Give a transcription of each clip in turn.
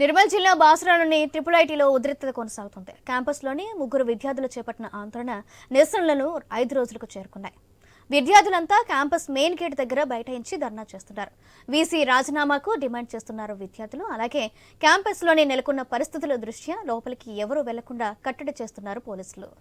నిర్మల్ జిల్లా బాసరాలోని ట్రిపుల్ ఐటీలో ఉద్రిక్తత కొనసాగుతుంది. క్యాంపస్లోని ముగ్గురు విద్యార్థులు చేపట్టిన ఆందోళన నిరసనలను 5 రోజులకు చేరుకున్నాయి. విద్యార్థులంతా క్యాంపస్ మెయిన్ గేట్ దగ్గర బైఠాయించి ధర్నా చేస్తున్నారు. వీసీ రాజీనామాకు డిమాండ్ చేస్తున్నారు విద్యార్థులు. అలాగే క్యాంపస్లోని నెలకొన్న పరిస్థితుల దృష్ట్యా లోపలికి ఎవరూ వెళ్లకుండా కట్టడి చేస్తున్నారు పోలీసులు.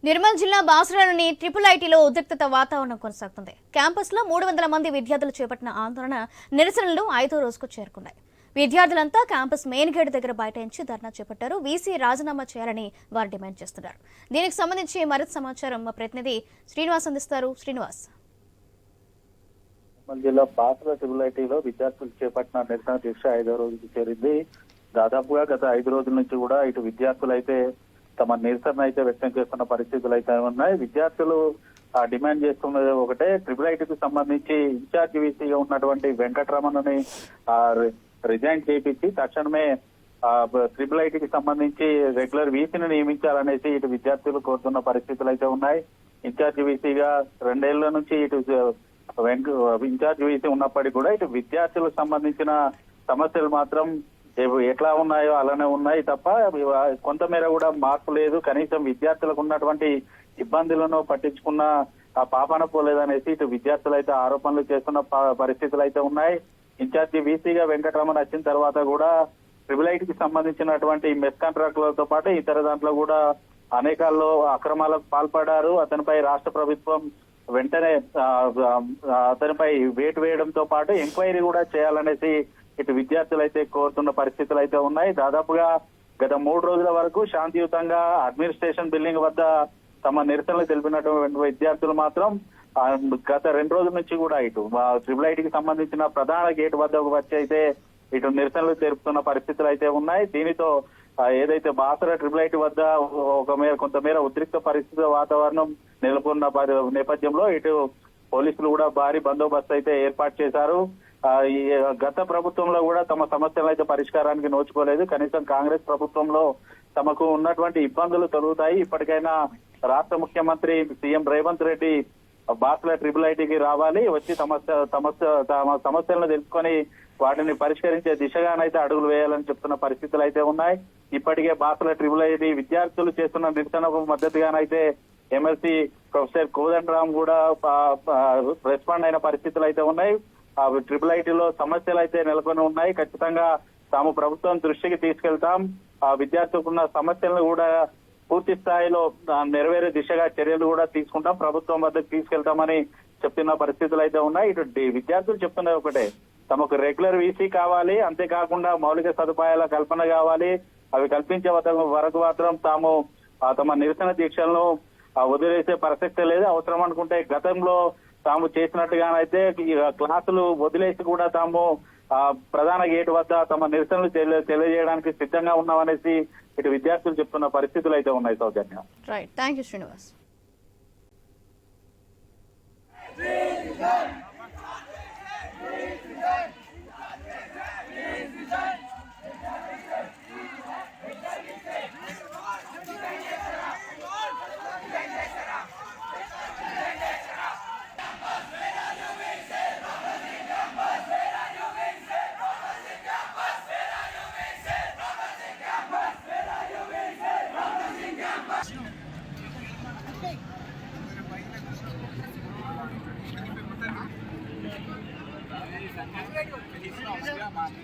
నిర్మల్ జిల్లా బాసరాలోని ట్రిపుల్ ఐటీలో ఉద్రిక్తత వాతావరణం కొనసాగుతుంది. క్యాంపస్లో 300 మంది విద్యార్థులు చేపట్టిన ఆందోళన నిరసనలు 5వ రోజుకు చేరుకున్నాయి. విద్యార్థులంతా క్యాంపస్ మెయిన్ గేట్ దగ్గర బైఠాయించి ధర్నా చేపట్టారు. వీసీ రాజీనామా చేయాలని వారు డిమాండ్ చేస్తున్నారు. దీనికి సంబంధించి మరింత సమాచారం మా ప్రతినిధి శ్రీనివాస్ అందిస్తారు. శ్రీనివాస్, జిల్లా బాసరా ట్రిపుల్ ఐటీలో విద్యార్థులు చేపట్టిన నిరసన దీక్ష 5వ రోజుకు చేరింది. దాదాపుగా గత 5 రోజుల నుంచి కూడా ఇటు విద్యార్థులు అయితే తమ నిరసన అయితే వ్యక్తం చేస్తున్న పరిస్థితులు అయితే ఉన్నాయి. విద్యార్థులు డిమాండ్ చేస్తున్నది ఒకటే, ట్రిపుల్ ఐటీకి సంబంధించి ఇన్ఛార్జ్ వీసీగా ఉన్నటువంటి వెంకటరమణని రిజైన్ చేయించి తక్షణమే ట్రిపుల్ ఐటీకి సంబంధించి రెగ్యులర్ వీసీని నియమించాలనేసి ఇటు విద్యార్థులు కోరుతున్న పరిస్థితులు అయితే ఉన్నాయి. ఇన్ఛార్జ్ వీసీగా 2 ఏళ్ల నుంచి ఇటు ఇన్ఛార్జ్ వీసీ ఉన్నప్పటికీ కూడా ఇటు విద్యార్థులకు సంబంధించిన సమస్యలు మాత్రం ఎట్లా ఉన్నాయో అలానే ఉన్నాయి తప్ప కొంతమేర కూడా మార్పు లేదు. కనీసం విద్యార్థులకు ఉన్నటువంటి ఇబ్బందులను పట్టించుకున్న పాపాన పోలేదనేసి ఇటు విద్యార్థులు అయితే ఆరోపణలు చేస్తున్న పరిస్థితులు అయితే ఉన్నాయి. ఇన్ఛార్జి వీసీగా వెంకటరమణ వచ్చిన తర్వాత కూడా ట్రిపుల్ ఐటీకి సంబంధించినటువంటి మెస్ కాంట్రాక్టులతో పాటు ఇతర దాంట్లో కూడా అనేకాల్లో అక్రమాలకు పాల్పడ్డారు. అతనిపై రాష్ట్ర ప్రభుత్వం వెంటనే అతనిపై వేటు వేయడంతో పాటు ఎంక్వైరీ కూడా చేయాలనేసి ఇటు విద్యార్థులు అయితే కోరుతున్న పరిస్థితులు అయితే ఉన్నాయి. దాదాపుగా గత 3 రోజుల వరకు శాంతియుతంగా అడ్మినిస్ట్రేషన్ బిల్డింగ్ వద్ద తమ నిరసనలు తెలిపినటువంటి విద్యార్థులు మాత్రం గత 2 రోజుల నుంచి కూడా ఇటు ట్రిపుల్ ఐటీకి సంబంధించిన ప్రధాన గేట్ వద్దకు వచ్చి అయితే ఇటు నిరసనలు తెలుపుతున్న పరిస్థితులు అయితే ఉన్నాయి. దీనితో ఏదైతే బాసరా ట్రిపుల్ ఐటీ వద్ద కొంతమేర ఉద్రిక్త పరిస్థితుల వాతావరణం నెలకొన్న నేపథ్యంలో ఇటు పోలీసులు కూడా భారీ బందోబస్తు అయితే ఏర్పాటు చేశారు. ఈ గత ప్రభుత్వంలో కూడా తమ సమస్యలు అయితే పరిష్కారానికి నోచుకోలేదు. కనీసం కాంగ్రెస్ ప్రభుత్వంలో తమకు ఉన్నటువంటి ఇబ్బందులు తొలుగుతాయి, ఇప్పటికైనా రాష్ట్ర ముఖ్యమంత్రి సీఎం రేవంత్ రెడ్డి బాసరా ట్రిపుల్ ఐటీకి రావాలి, వచ్చి తమ సమస్యలను తెలుసుకొని వాటిని పరిష్కరించే దిశగానైతే అడుగులు వేయాలని చెప్తున్న పరిస్థితులు అయితే ఉన్నాయి. ఇప్పటికే బాసరా ట్రిపుల్ ఐటీ విద్యార్థులు చేస్తున్న నిరసనకు మద్దతుగానైతే ఎమ్మెల్సీ ప్రొఫెసర్ కోదండరామ్ కూడా రెస్పాండ్ అయిన పరిస్థితులు అయితే ఉన్నాయి. ట్రిపుల్ ఐటీలో సమస్యలు అయితే నెలకొని ఉన్నాయి. ఖచ్చితంగా తాము ప్రభుత్వం దృష్టికి తీసుకెళ్తాం, విద్యార్థులకున్న సమస్యలను కూడా పూర్తి స్థాయిలో నెరవేరే దిశగా చర్యలు కూడా తీసుకుంటాం, ప్రభుత్వం వద్దకు తీసుకెళ్తామని చెప్తున్న పరిస్థితులు అయితే ఉన్నాయి. ఇటు విద్యార్థులు చెప్తున్నది ఒకటే, తమకు రెగ్యులర్ వీసీ కావాలి, అంతేకాకుండా మౌలిక సదుపాయాల కల్పన కావాలి. అవి కల్పించే వరకు మాత్రం తాము తమ నిరసన దీక్షలను వదిలేసే ప్రసక్తే లేదు. అవసరం అనుకుంటే గతంలో తాము చేసినట్టుగానైతే క్లాసులు వదిలేసి కూడా తాము ప్రధాన గేట్ వద్ద తమ నిరసనలు తెలియజేయడానికి సిద్ధంగా ఉన్నామనేసి ఇటు విద్యార్థులు చెప్తున్న పరిస్థితులు అయితే ఉన్నాయి. సౌజన్య, రైట్, థ్యాంక్ యూ శ్రీనివాస్.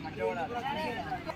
మంచిగా